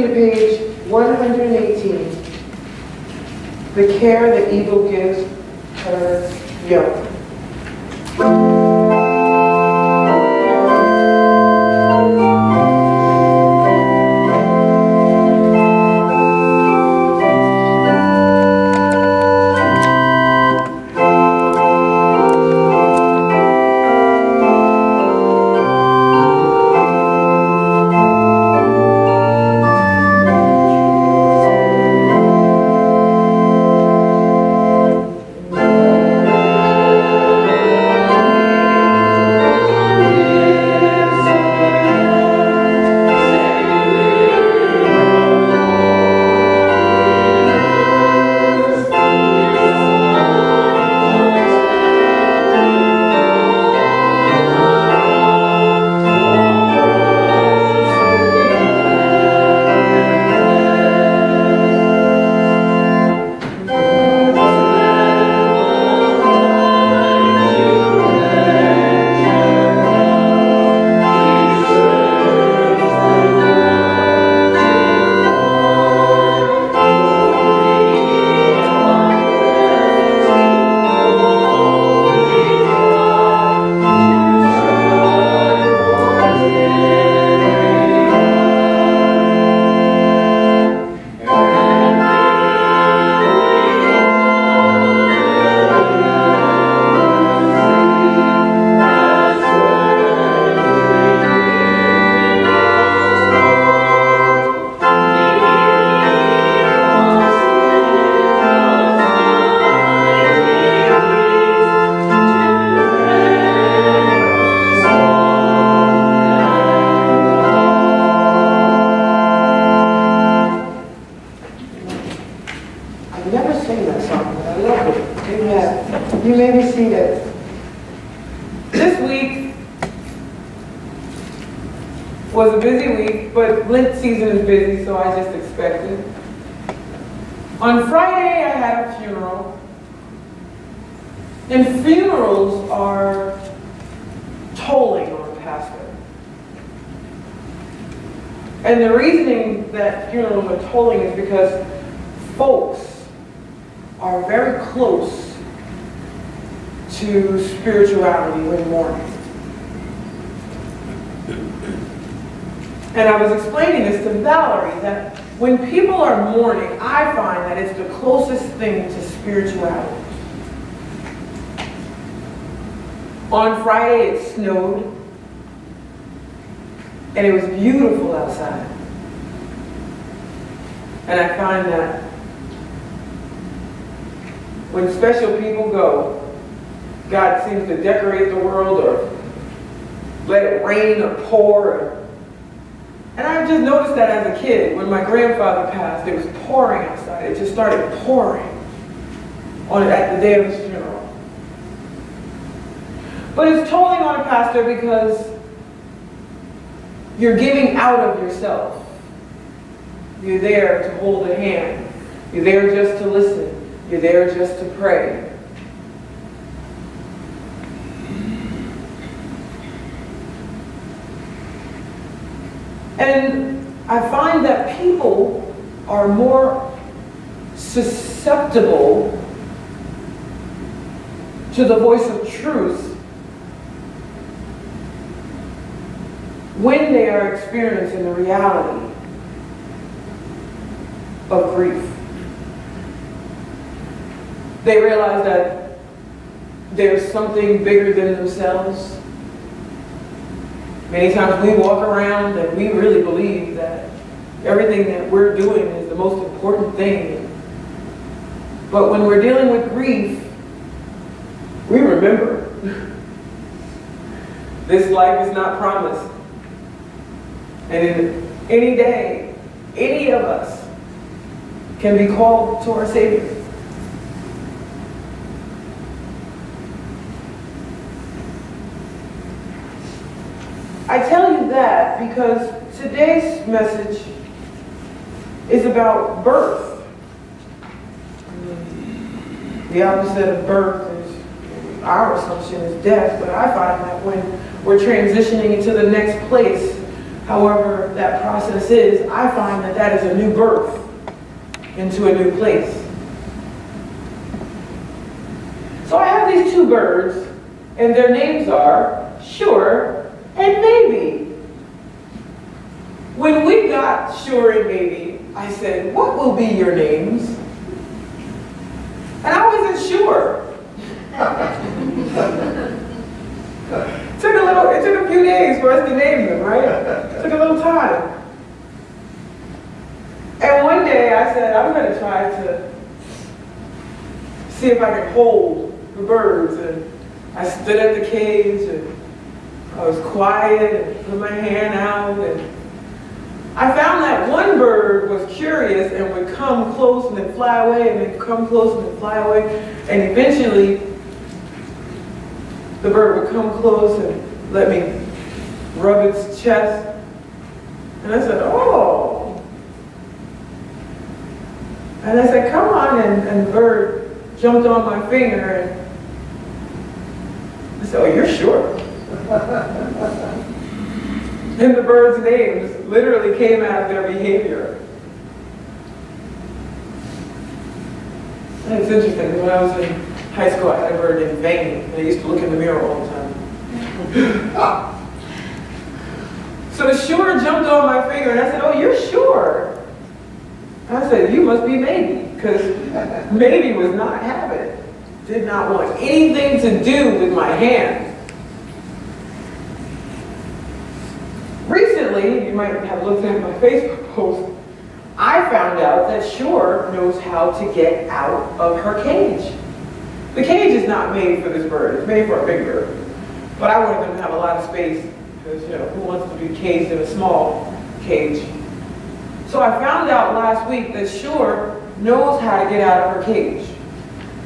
me to page 118. The care that evil gives her young. You may be seated. This week was a busy week, but Lent season is busy, so I just expected. On Friday, I had a funeral. And funerals are tolling on a pastor. And the reasoning that funerals are tolling is because folks are very close to spirituality when mourning. And I was explaining this to Valerie, that when people are mourning, I find that it's the closest thing to spirituality. On Friday it snowed, and it was beautiful outside. And I find that when special people go, God seems to decorate the world or let it rain or pour. And I just noticed that as a kid, when my grandfather passed, it was pouring outside. It just started pouring at the day of his funeral. But it's tolling on a pastor because you're giving out of yourself. You're there to hold a hand. You're there just to listen. You're there just to pray. And I find that people are more susceptible to the voice of truth when they are experiencing the reality of grief. They realize that there's something bigger than themselves. Many times we walk around and we really believe that everything that we're doing is the most important thing. But when we're dealing with grief, we remember this life is not promised. And in any day, any of us can be called to our Savior. I tell you that because today's message is about birth. The opposite of birth is, our assumption is death, but I find that when we're transitioning into the next place, however that process is, I find that that is a new birth into a new place. So I have these two birds, and their names are Sure and Maybe. When we got Sure and Maybe, I said, what will be your names? And I wasn't sure. It took a few days for us to name them, right? It took a little time. And one day I said, I'm going to try to see if I can hold the birds. And I stood at the cage and I was quiet and put my hand out. And I found that one bird was curious and would come close and then fly away and then come close and then fly away. And eventually, the bird would come close and let me rub its chest. And I said, oh. And I said, come on. And the bird jumped on my finger. And I said, oh, you're sure. And the birds' names literally came out of their behavior. And it's interesting, when I was in high school, I had a bird named Vane, and I used to look in the mirror all the time. So Sure jumped on my finger, and I said, oh, you're Sure. And I said, you must be Maybe, because Maybe was not having it. Did not want anything to do with my hand. Recently, you might have looked at my Facebook post, I found out that Sure knows how to get out of her cage. The cage is not made for this bird, it's made for a big bird. But I wanted them to have a lot of space, because who wants to be caged in a small cage? So I found out last week that Sure knows how to get out of her cage.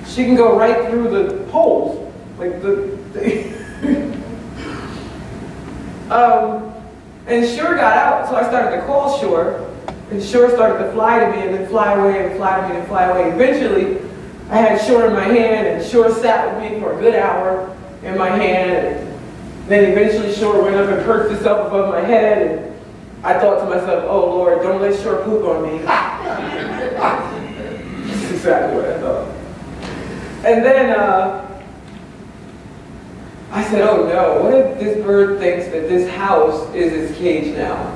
She can go right through the holes, like and Sure got out, so I started to call Sure, and Sure started to fly to me and then fly away and fly to me and fly away. Eventually, I had Sure in my hand, and Sure sat with me for a good hour in my hand. And then eventually Sure went up and perched itself above my head, and I thought to myself, oh Lord, don't let Sure poop on me. That's exactly what I thought. And then I said, oh no, what if this bird thinks that this house is its cage now?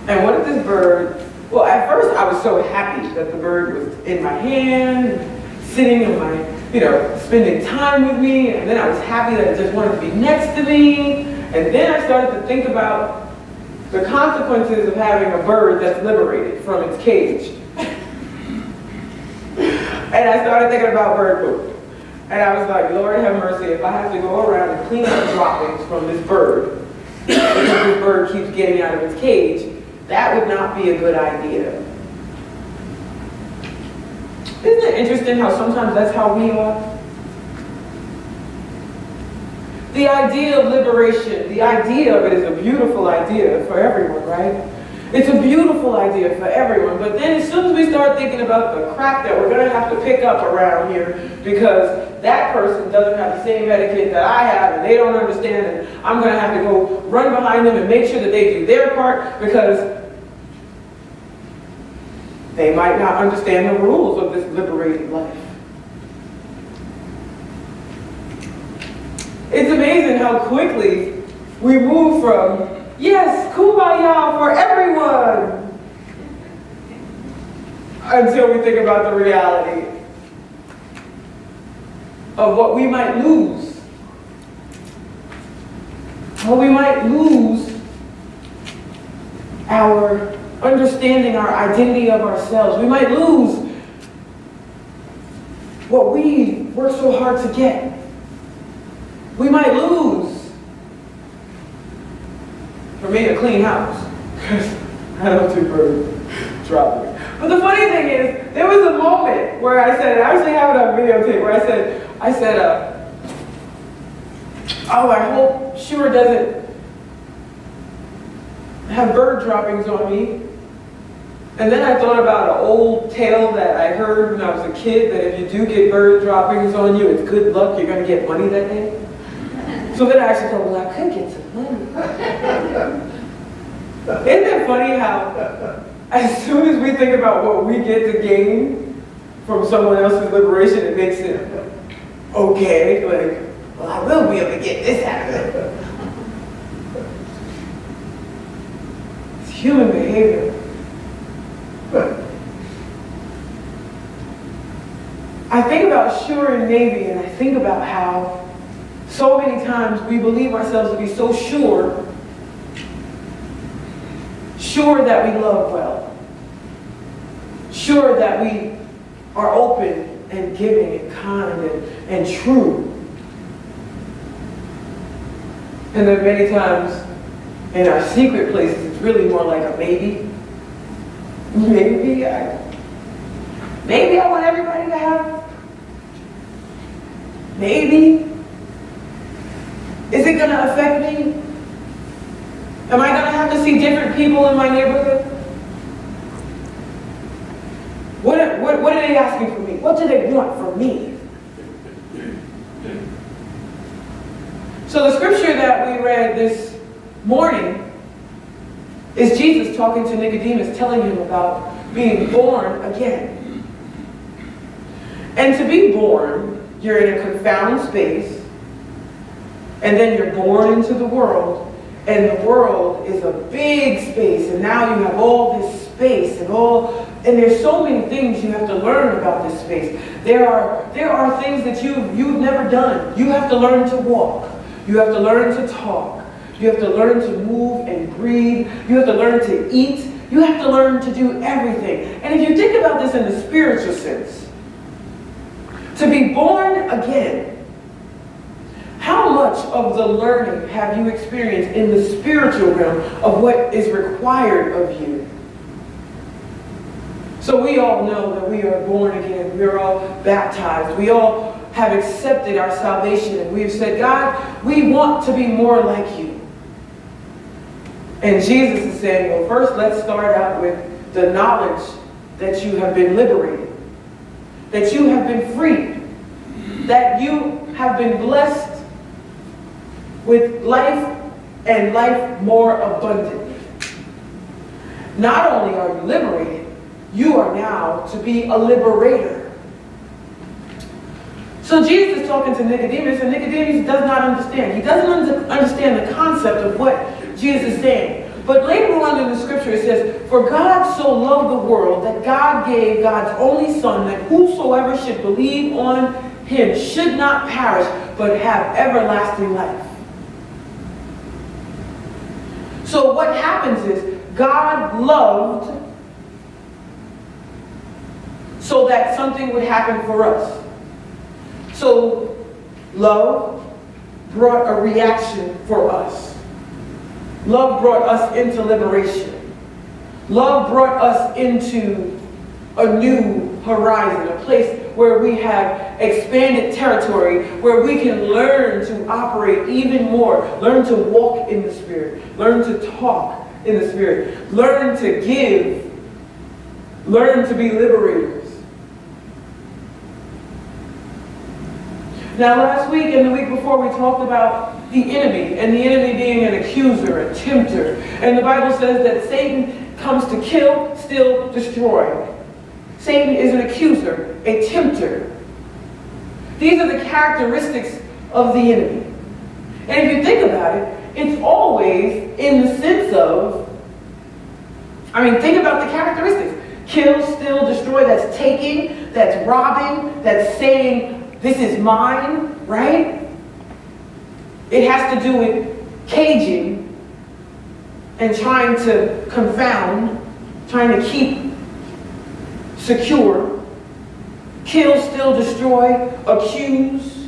And what if this bird, well, at first I was so happy that the bird was in my hand, sitting in my, spending time with me, and then I was happy that it just wanted to be next to me, and then I started to think about the consequences of having a bird that's liberated from its cage. And I started thinking about bird poop. And I was like, Lord have mercy, if I have to go around and clean up droppings from this bird, because this bird keeps getting out of its cage, that would not be a good idea. Isn't it interesting how sometimes that's how we are? The idea of liberation, the idea of it is a beautiful idea for everyone, right? It's a beautiful idea for everyone, but then as soon as we start thinking about the crap that we're going to have to pick up around here because that person doesn't have the same etiquette that I have and they don't understand, and I'm going to have to go run behind them and make sure that they do their part because they might not understand the rules of this liberated life. It's amazing how quickly we move from yes, kumbaya for everyone, until we think about the reality of what we might lose. Well, we might lose our understanding, our identity of ourselves. We might lose what we worked so hard to get. We might lose, for me, a clean house, because I don't do bird dropping. But the funny thing is, there was a moment where I said, I actually have it on videotape, where I said, oh, I hope Sure doesn't have bird droppings on me. And then I thought about an old tale that I heard when I was a kid, that if you do get bird droppings on you, it's good luck, you're going to get money that day. So then I actually thought, well, I could get some money. Isn't it funny how as soon as we think about what we get to gain from someone else's liberation, it makes it okay, like, well, I will be able to get this out of it. It's human behavior. I think about Sure and Navy, and I think about how so many times we believe ourselves to be so sure that we love well, sure that we are open and giving and kind and true. And then many times in our secret places, it's really more like a maybe. Maybe I want everybody to have. Maybe. Is it going to affect me? Am I going to have to see different people in my neighborhood? What are they asking for me? What do they want from me? So the scripture that we read this morning is Jesus talking to Nicodemus, telling him about being born again. And to be born, you're in a confound space, and then you're born into the world, and the world is a big space, and now you have all this space and there's so many things you have to learn about this space. There are things that you've never done. You have to learn to walk. You have to learn to talk. You have to learn to move and breathe. You have to learn to eat. You have to learn to do everything. And if you think about this in the spiritual sense, to be born again, how much of the learning have you experienced in the spiritual realm of what is required of you? So we all know that we are born again. We're all baptized. We all have accepted our salvation, and we've said, God, we want to be more like you. And Jesus is saying, well, first let's start out with the knowledge that you have been liberated, that you have been freed, that you have been blessed with life and life more abundantly. Not only are you liberated, you are now to be a liberator. So Jesus is talking to Nicodemus, and Nicodemus does not understand. He doesn't understand the concept of what Jesus is saying. But later on in the scripture it says, for God so loved the world that God gave God's only Son, that whosoever should believe on him should not perish, but have everlasting life. So what happens is, God loved so that something would happen for us. So love brought a reaction for us. Love brought us into liberation. Love brought us into a new horizon, a place where we have expanded territory, where we can learn to operate even more, learn to walk in the Spirit, learn to talk in the Spirit, learn to give, learn to be liberators. Now last week and the week before we talked about the enemy, and the enemy being an accuser, a tempter. And the Bible says that Satan comes to kill, steal, destroy. Satan is an accuser, a tempter. These are the characteristics of the enemy. And if you think about it, it's always in the sense of, think about the characteristics. Kill, steal, destroy, that's taking, that's robbing, that's saying, this is mine, right? It has to do with caging and trying to confound, trying to keep secure. Kill, steal, destroy, accuse,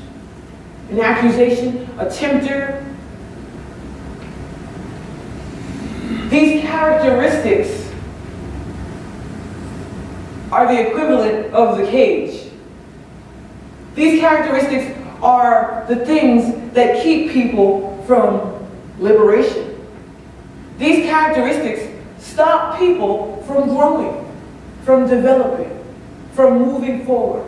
an accusation, a tempter. These characteristics are the equivalent of the cage. These characteristics are the things that keep people from liberation. These characteristics stop people from growing, from developing, from moving forward.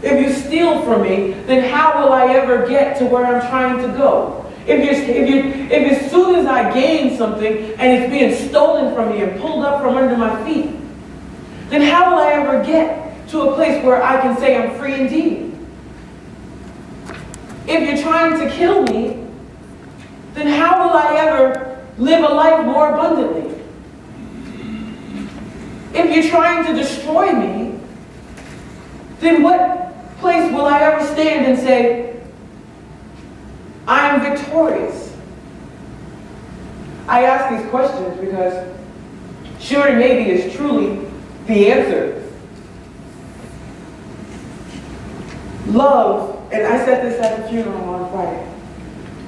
If you steal from me, then how will I ever get to where I'm trying to go? If as soon as I gain something and it's being stolen from me and pulled up from under my feet, then how will I ever get to a place where I can say I'm free indeed? If you're trying to kill me, then how will I ever live a life more abundantly? If you're trying to destroy me, then what place will I ever stand and say, I am victorious? I ask these questions because surety maybe is truly the answer. Love, and I said this at the funeral on Friday,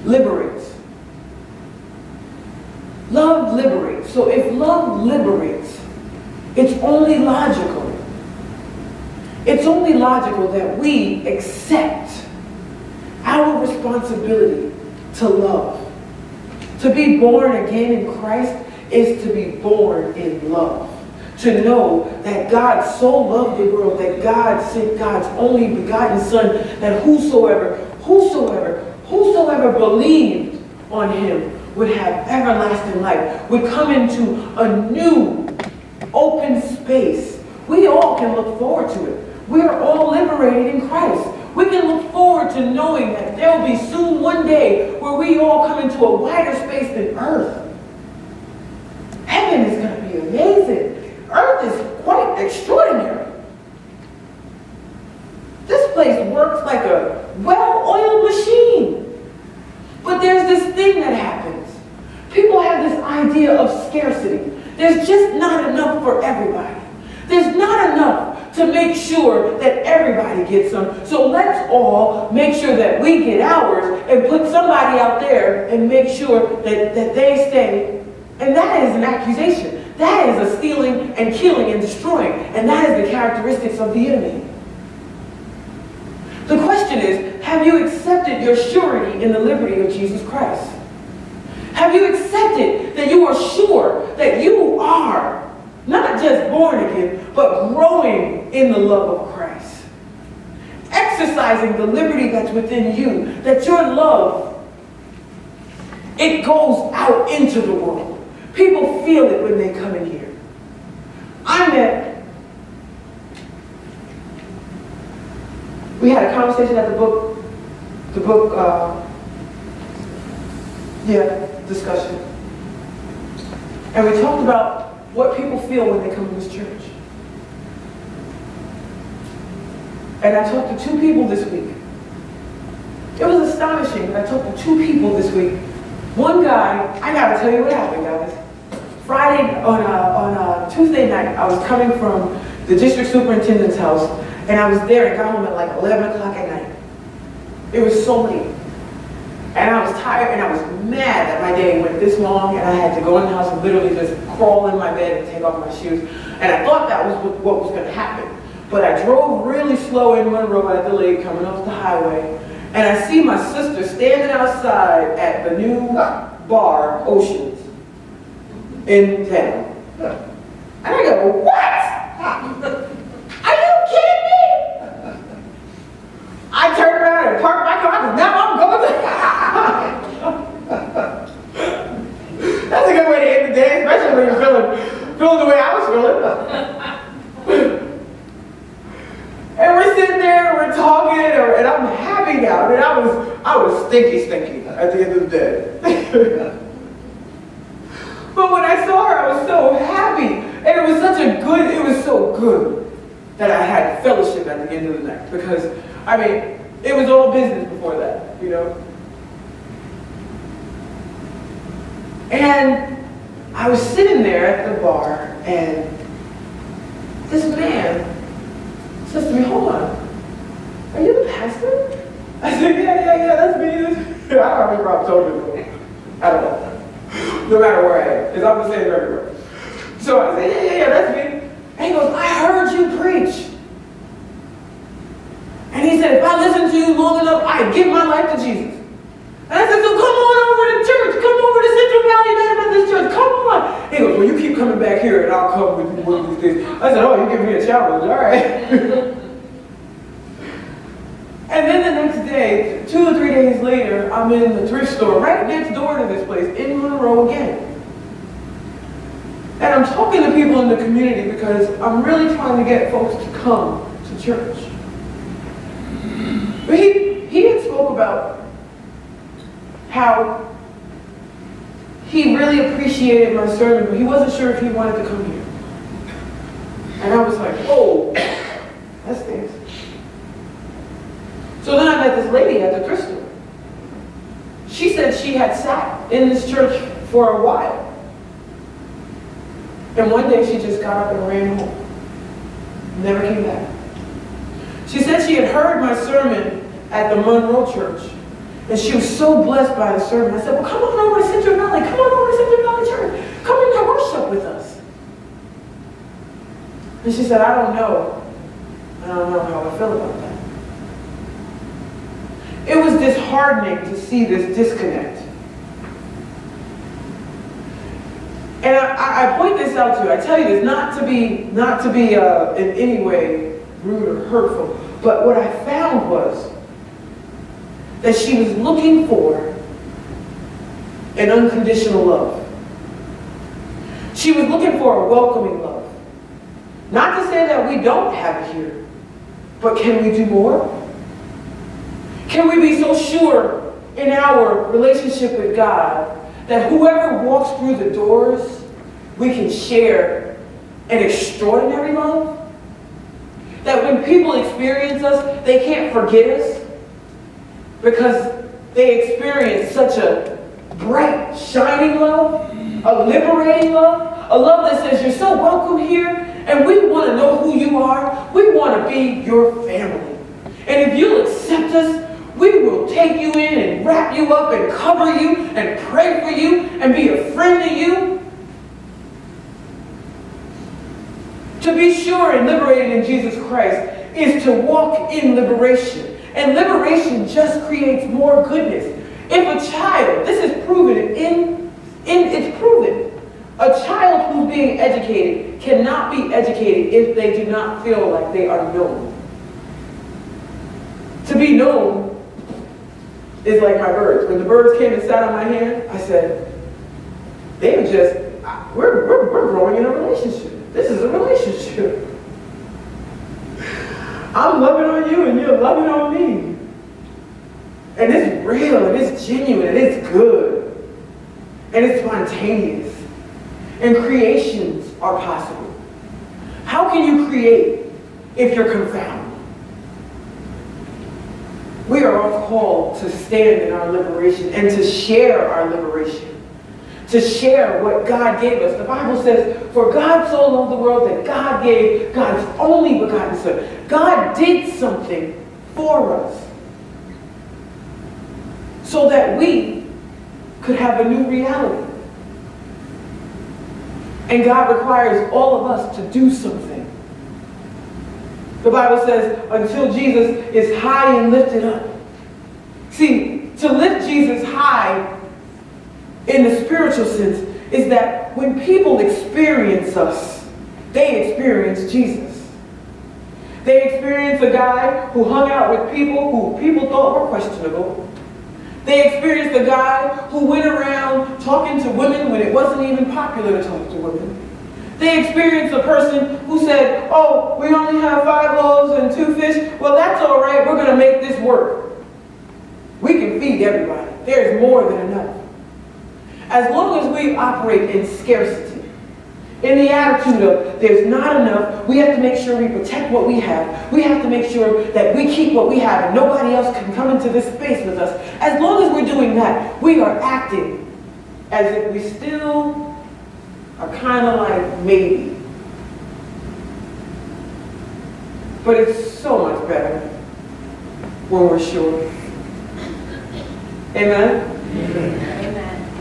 liberates. Love liberates. So if love liberates, it's only logical. It's only logical that we accept our responsibility to love. To be born again in Christ is to be born in love. To know that God so loved the world that God sent God's only begotten Son, that whosoever believed on him would have everlasting life, would come into a new open space. We all can look forward to it. We are all liberated in Christ. We can look forward to knowing that there will be soon one day where we all come into a wider space than earth. Heaven is going to be amazing. Earth is quite extraordinary. This place works like a well-oiled machine. But there's this thing that happens. People have this idea of scarcity. There's just not enough for everybody. There's not enough to make sure that everybody gets some. So let's all make sure that we get ours and put somebody out there and make sure that they stay. And that is an accusation. That is a stealing and killing and destroying. And that is the characteristics of the enemy. The question is, have you accepted your surety in the liberty of Jesus Christ? Have you accepted that you are sure that you are not just born again, but growing in the love of Christ? Exercising the liberty that's within you, that your love, it goes out into the world. People feel it when they come in here. We had a conversation at the book discussion. And we talked about what people feel when they come to this church. And I talked to 2 people this week. It was astonishing, but I talked to 2 people this week. One guy, I gotta tell you what happened, guys. Friday, on Tuesday night, I was coming from the district superintendent's house, and I was there and got home at like 11 o'clock at night. It was so late. And I was tired, and I was mad that my day went this long, and I had to go in the house and literally just crawl in my bed and take off my shoes. And I thought that was what was going to happen. But I drove really slow in Monroe at the lake, coming off the highway, and I see my sister standing outside at the new bar, Oceans, in town. And I go, what? Are you kidding me? I turned around and parked my car, because now I'm going to... That's a good way to end the day, especially when you're feeling the way I was feeling. And we're sitting there, we're talking, and I'm happy now. And I was stinky at the end of the day. But when I saw her, I was so happy. And it was so good that I had fellowship at the end of the night. Because, I mean, it was all business before that, you know. And I was sitting there at the bar, and this man says to me, hold on, are you the pastor? I said, yeah, that's me. I don't remember how I told you. I don't know. No matter where I am, because I'm the same everywhere. So I said, yeah, that's me. And he goes, I heard you preach. And he said, if I listen to you long enough, I give my life to Jesus. And I said, so come on over to church. Come over to Central Valley Methodist Church. Come on. He goes, well, you keep coming back here and I'll come with you one of these days. I said, oh, you're giving me a challenge. All right. And then the next day, 2 or 3 days later, I'm in the thrift store right next door to this place in Monroe again. And I'm talking to people in the community because I'm really trying to get folks to come to church. But he had spoke about how he really appreciated my sermon, but he wasn't sure if he wanted to come here. And I was like, oh, that stinks. So then I met this lady at the thrift store. She said she had sat in this church for a while. And one day she just got up and ran home. Never came back. She said she had heard my sermon at the Monroe Church. And she was so blessed by the sermon. I said, well, come on over to Central Valley. Come on over to Central Valley Church. Come in and worship with us. And she said, I don't know how I feel about that. It was disheartening to see this disconnect. And I point this out to you. I tell you this not to be in any way rude or hurtful, but what I found was that she was looking for an unconditional love. She was looking for a welcoming love. Not to say that we don't have it here, but can we do more? Can we be so sure in our relationship with God that whoever walks through the doors, we can share an extraordinary love? That when people experience us, they can't forget us because they experience such a bright, shining love, a liberating love, a love that says you're so welcome here and we want to know who you are. We want to be your family. And if you'll accept us, we will take you in and wrap you up and cover you and pray for you and be a friend to you. To be sure and liberated in Jesus Christ is to walk in liberation. And liberation just creates more goodness. If a child, this is proven it's proven, a child who's being educated cannot be educated if they do not feel like they are known. To be known is like my birds. When the birds came and sat on my hand, I said, we're growing in a relationship. This is a relationship. I'm loving on you and you're loving on me. And it's real and it's genuine and it's good. And it's spontaneous. And creations are possible. How can you create if you're confounded? We are all called to stand in our liberation and to share our liberation. To share what God gave us. The Bible says, for God so loved the world that God gave God's only begotten Son. God did something for us so that we could have a new reality. And God requires all of us to do something. The Bible says, until Jesus is high and lifted up. See, to lift Jesus high in the spiritual sense is that when people experience us, they experience Jesus. They experience a guy who hung out with people who people thought were questionable. They experienced a guy who went around talking to women when it wasn't even popular to talk to women. They experienced a person who said, oh, we only have 5 loaves and 2 fish. Well, that's all right. We're going to make this work. We can feed everybody. There's more than enough. As long as we operate in scarcity, in the attitude of there's not enough, we have to make sure we protect what we have. We have to make sure that we keep what we have and nobody else can come into this space with us. As long as we're doing that, we are acting as if we still are kind of like maybe. But it's so much better when we're sure. Amen?